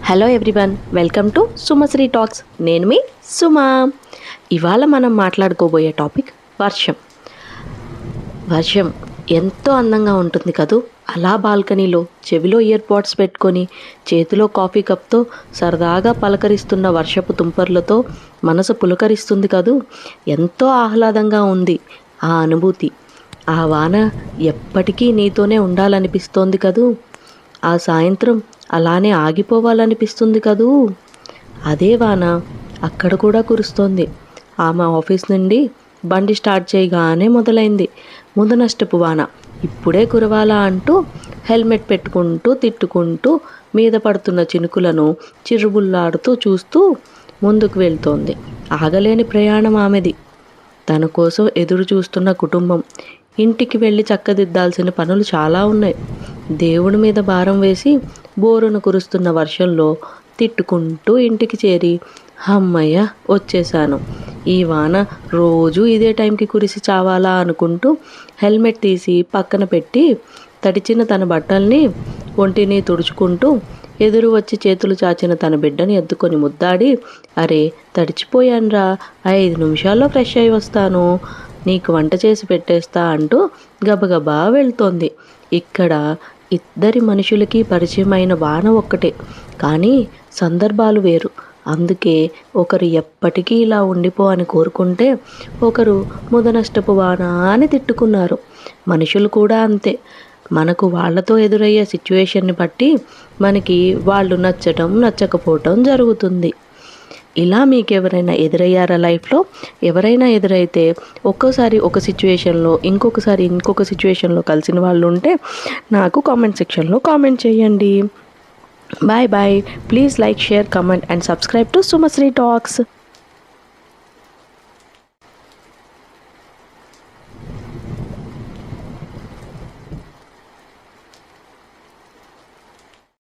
Hello everyone, welcome to Sumasri talks. నేను మీ సుమా. ఇవాళ మనం మాట్లాడుకోబోయే టాపిక్ వర్షం. వర్షం ఎంతో అందంగా ఉంటుంది కదూ. అలా బాల్కనీలో చెవిలో ఇయర్ పాడ్స్ పెట్టుకొని చేతిలో కాఫీ కప్తో సరదాగా పలకరిస్తున్న వర్షపు తుంపర్లతో మనసు పులకరిస్తుంది కదూ. ఎంతో ఆహ్లాదంగా ఉంది ఆ అనుభూతి. ఆ వాన ఎప్పటికీ నీతోనే ఉండాలనిపిస్తోంది కదూ. ఆ సాయంత్రం అలానే ఆగిపోవాలనిపిస్తుంది కదూ. అదే వాన అక్కడ కూడా కురుస్తోంది. ఆమె ఆఫీస్ నుండి బండి స్టార్ట్ చేయగానే మొదలైంది ముదనష్టపు వాన. ఇప్పుడే కురవాలా అంటూ హెల్మెట్ పెట్టుకుంటూ తిట్టుకుంటూ మీద పడుతున్న చినుకులను చిరుబుల్లాడుతూ చూస్తూ ముందుకు వెళ్తోంది. ఆగలేని ప్రయాణం ఆమెది. తన కోసం ఎదురు చూస్తున్న కుటుంబం. ఇంటికి వెళ్ళి చక్కదిద్దాల్సిన పనులు చాలా ఉన్నాయి. దేవుడి మీద భారం వేసి బోరును కురుస్తున్న వర్షంలో తిట్టుకుంటూ ఇంటికి చేరి అమ్మయ్య వచ్చేసాను, ఈ వాన రోజు ఇదే టైంకి కురిసి చావాలా అనుకుంటూ హెల్మెట్ తీసి పక్కన పెట్టి తడిచిన తన బట్టల్ని ఒంటిని తుడుచుకుంటూ ఎదురు వచ్చి చేతులు చాచిన తన బిడ్డని ఎత్తుకొని ముద్దాడి, అరే తడిచిపోయానురా, 5 నిమిషాల్లో ఫ్రెష్ అయి వస్తాను, నీకు వంట చేసి పెట్టేస్తా అంటూ గబగబా వెళ్తోంది. ఇక్కడ ఇద్దరి మనుషులకి పరిచయమైన వాన ఒక్కటే, కానీ సందర్భాలు వేరు. అందుకే ఒకరు ఎప్పటికీ ఇలా ఉండిపో అని కోరుకుంటే ఒకరు ముదనష్టపు వాన అని తిట్టుకున్నారు. మనుషులు కూడా అంతే. మనకు వాళ్ళతో ఎదురయ్యే సిచ్యువేషన్ని బట్టి మనకి వాళ్ళు నచ్చటం నచ్చకపోవటం జరుగుతుంది. ఇలా మీకు ఎవరైనా ఎదురయ్యారా లైఫ్లో? ఎవరైనా ఎదురైతే ఒక్కోసారి ఒక సిచ్యువేషన్లో ఇంకొకసారి ఇంకొక సిచ్యువేషన్లో కలిసిన వాళ్ళు ఉంటే నాకు కామెంట్ సెక్షన్లో కామెంట్ చేయండి. Bye bye. Please like, share, comment and subscribe to Sumasri talks.